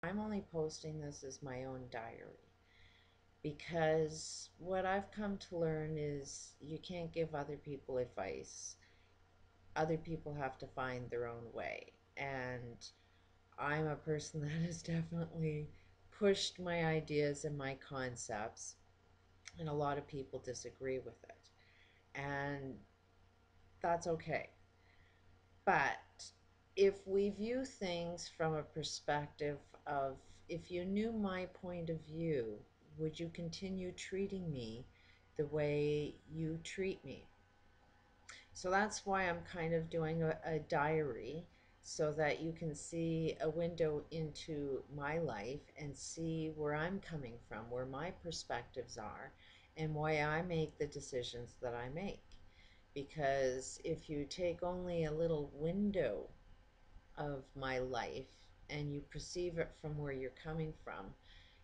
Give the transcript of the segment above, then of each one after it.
I'm only posting this as my own diary because what I've come to learn is you can't give other people advice. Other people have to find their own way. And I'm a person that has definitely pushed my ideas and my concepts, and a lot of people disagree with it. And that's okay. But if we view things from a perspective of, if you knew my point of view, would you continue treating me the way you treat me? So that's why I'm kind of doing a diary so that you can see a window into my life and see where I'm coming from, where my perspectives are, and why I make the decisions that I make. Because if you take only a little window of my life and you perceive it from where you're coming from,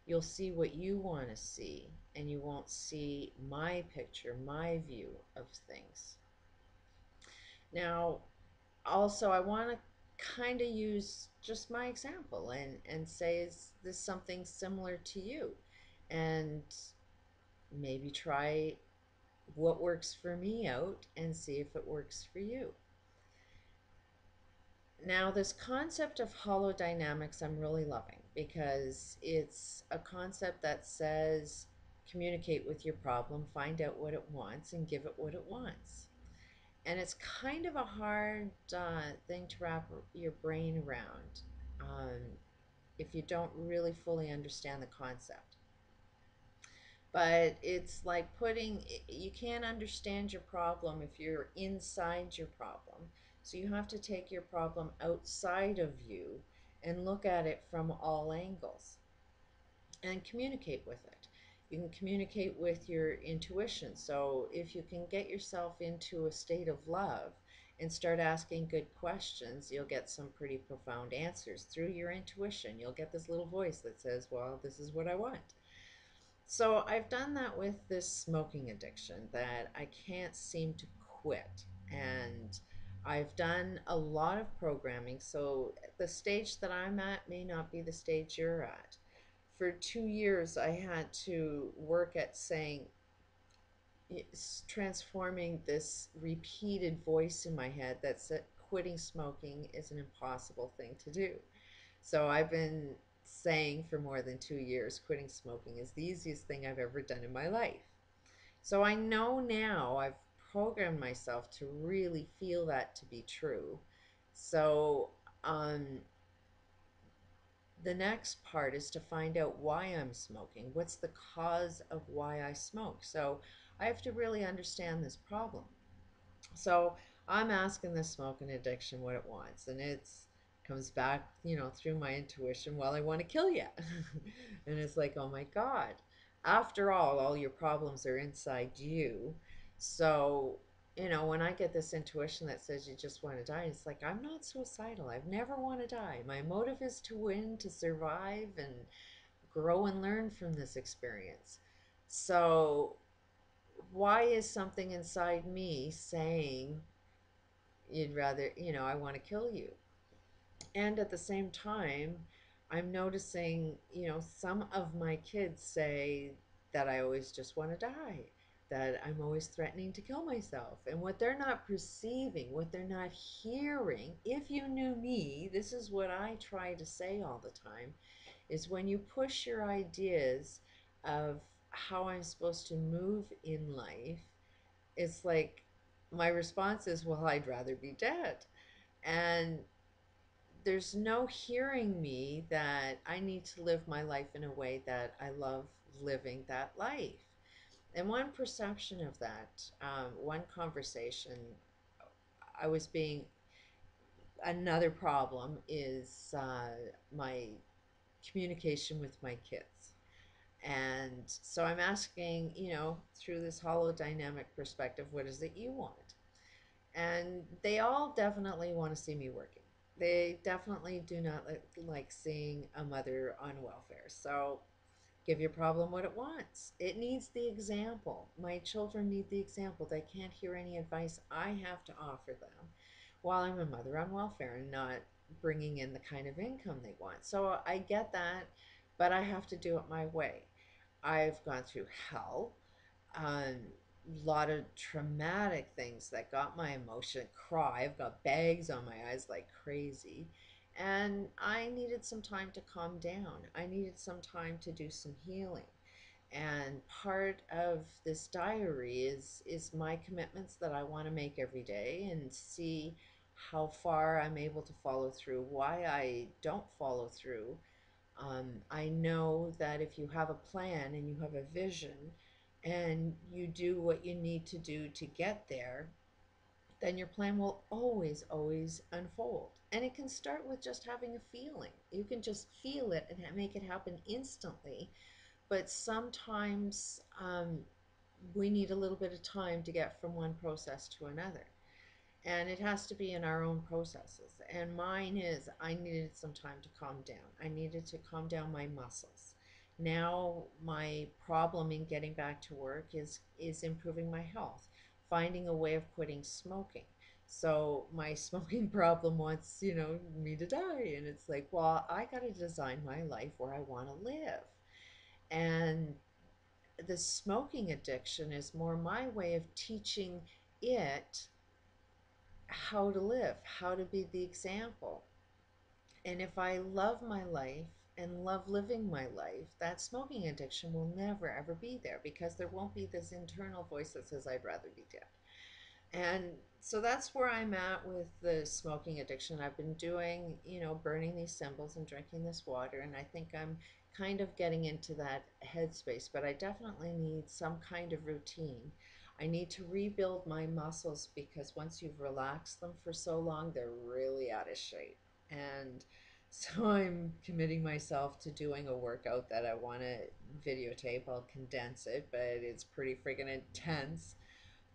you'll see what you want to see, and you won't see my picture, my view of things. Now, also, I want to kind of use just my example and say, is this something similar to you? And maybe try what works for me out and see if it works for you. Now, this concept of holodynamics I'm really loving because it's a concept that says communicate with your problem, find out what it wants, and give it what it wants. And it's kind of a hard thing to wrap your brain around if you don't really fully understand the concept. But it's like you can't understand your problem if you're inside your problem. So you have to take your problem outside of you and look at it from all angles and communicate with it. You can communicate with your intuition. So if you can get yourself into a state of love and start asking good questions, you'll get some pretty profound answers through your intuition. You'll get this little voice that says, well, this is what I want. So I've done that with this smoking addiction that I can't seem to quit. And I've done a lot of programming. So the stage that I'm at may not be the stage you're at. For 2 years, I had to work at saying, it's transforming this repeated voice in my head that said quitting smoking is an impossible thing to do. So I've been saying for more than 2 years, quitting smoking is the easiest thing I've ever done in my life. So I know now I've programmed myself to really feel that to be true. So um, the next part is to find out why I'm smoking. What's the cause of why I smoke? So I have to really understand this problem. So I'm asking the smoking addiction what it wants, and it's comes back, through my intuition. Well, I want to kill you, and it's like, oh my God. After all your problems are inside you. So when I get this intuition that says you just want to die, it's like I'm not suicidal. I've never want to die. My motive is to win, to survive, and grow and learn from this experience. So why is something inside me saying you'd rather, I want to kill you? And at the same time, I'm noticing, some of my kids say that I always just want to die, that I'm always threatening to kill myself. And what they're not perceiving, what they're not hearing, if you knew me, this is what I try to say all the time, is when you push your ideas of how I'm supposed to move in life, it's like my response is, well, I'd rather be dead. And there's no hearing me that I need to live my life in a way that I love living that life. And one perception of that, one conversation, I was being, another problem is my communication with my kids. And so I'm asking, through this holodynamic perspective, what is it you want? And they all definitely want to see me working. They definitely do not like seeing a mother on welfare. So give your problem what it wants. It needs the example. My children need the example. They can't hear any advice I have to offer them while I'm a mother on welfare and not bringing in the kind of income they want. So I get that, but I have to do it my way. I've gone through hell, a lot of traumatic things that got my emotion cry. I've got bags on my eyes like crazy. And I needed some time to calm down. I needed some time to do some healing. And part of this diary is my commitments that I want to make every day and see how far I'm able to follow through, why I don't follow through. I know that if you have a plan and you have a vision and you do what you need to do to get there, then your plan will always, always unfold. And it can start with just having a feeling. You can just feel it and make it happen instantly. But sometimes we need a little bit of time to get from one process to another. And it has to be in our own processes. And mine is I needed some time to calm down. I needed to calm down my muscles. Now my problem in getting back to work is improving my health, finding a way of quitting smoking. So my smoking problem wants, me to die. And it's like, well, I got to design my life where I want to live. And the smoking addiction is more my way of teaching it how to live, how to be the example. And if I love my life and love living my life, that smoking addiction will never ever be there because there won't be this internal voice that says, I'd rather be dead. And so that's where I'm at with the smoking addiction. I've been doing, burning these symbols and drinking this water, and I think I'm kind of getting into that headspace, but I definitely need some kind of routine. I need to rebuild my muscles because once you've relaxed them for so long, they're really out of shape. And so I'm committing myself to doing a workout that I want to videotape. I'll condense it, but it's pretty freaking intense,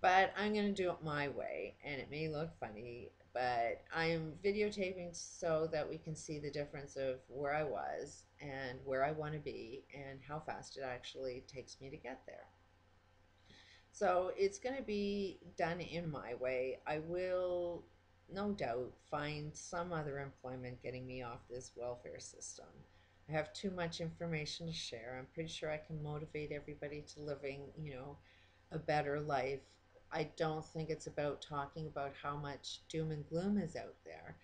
but I'm going to do it my way, and it may look funny, but I'm videotaping so that we can see the difference of where I was and where I want to be and how fast it actually takes me to get there. So it's going to be done in my way. I will, no doubt, find some other employment getting me off this welfare system. I have too much information to share. I'm pretty sure I can motivate everybody to living, a better life. I don't think it's about talking about how much doom and gloom is out there,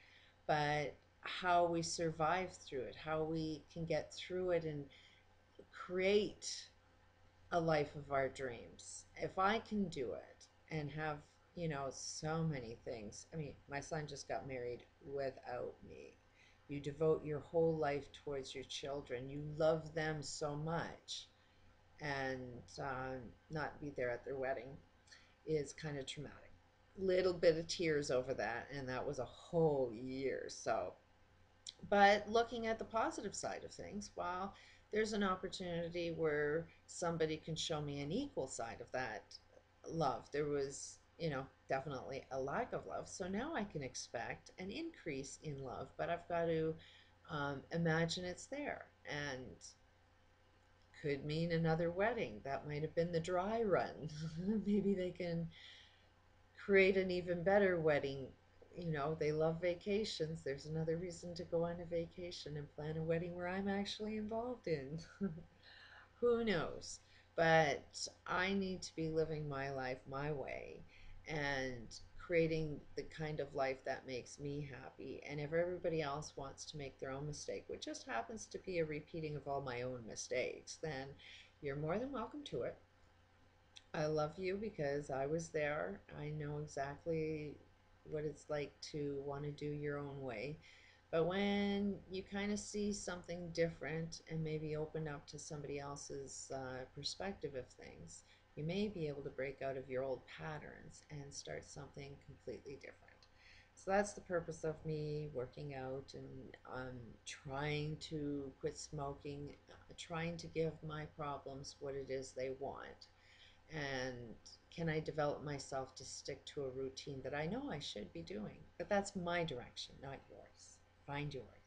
but how we survive through it, how we can get through it and create a life of our dreams. If I can do it and have, so many things. I mean, my son just got married without me. You devote your whole life towards your children. You love them so much. And not be there at their wedding is kind of traumatic. Little bit of tears over that, and that was a whole year. So but looking at the positive side of things, well, there's an opportunity where somebody can show me an equal side of that love. There was, definitely a lack of love. So now I can expect an increase in love, but I've got to imagine it's there. And could mean another wedding. That might have been the dry run. Maybe they can create an even better wedding. They love vacations. There's another reason to go on a vacation and plan a wedding where I'm actually involved in. Who knows? But I need to be living my life my way and creating the kind of life that makes me happy. And if everybody else wants to make their own mistake, which just happens to be a repeating of all my own mistakes, then you're more than welcome to it. I love you because I was there. I know exactly what it's like to want to do your own way. But when you kind of see something different and maybe open up to somebody else's perspective of things, you may be able to break out of your old patterns and start something completely different. So that's the purpose of me working out and trying to quit smoking, trying to give my problems what it is they want, and can I develop myself to stick to a routine that I know I should be doing? But that's my direction, not yours. Find yours.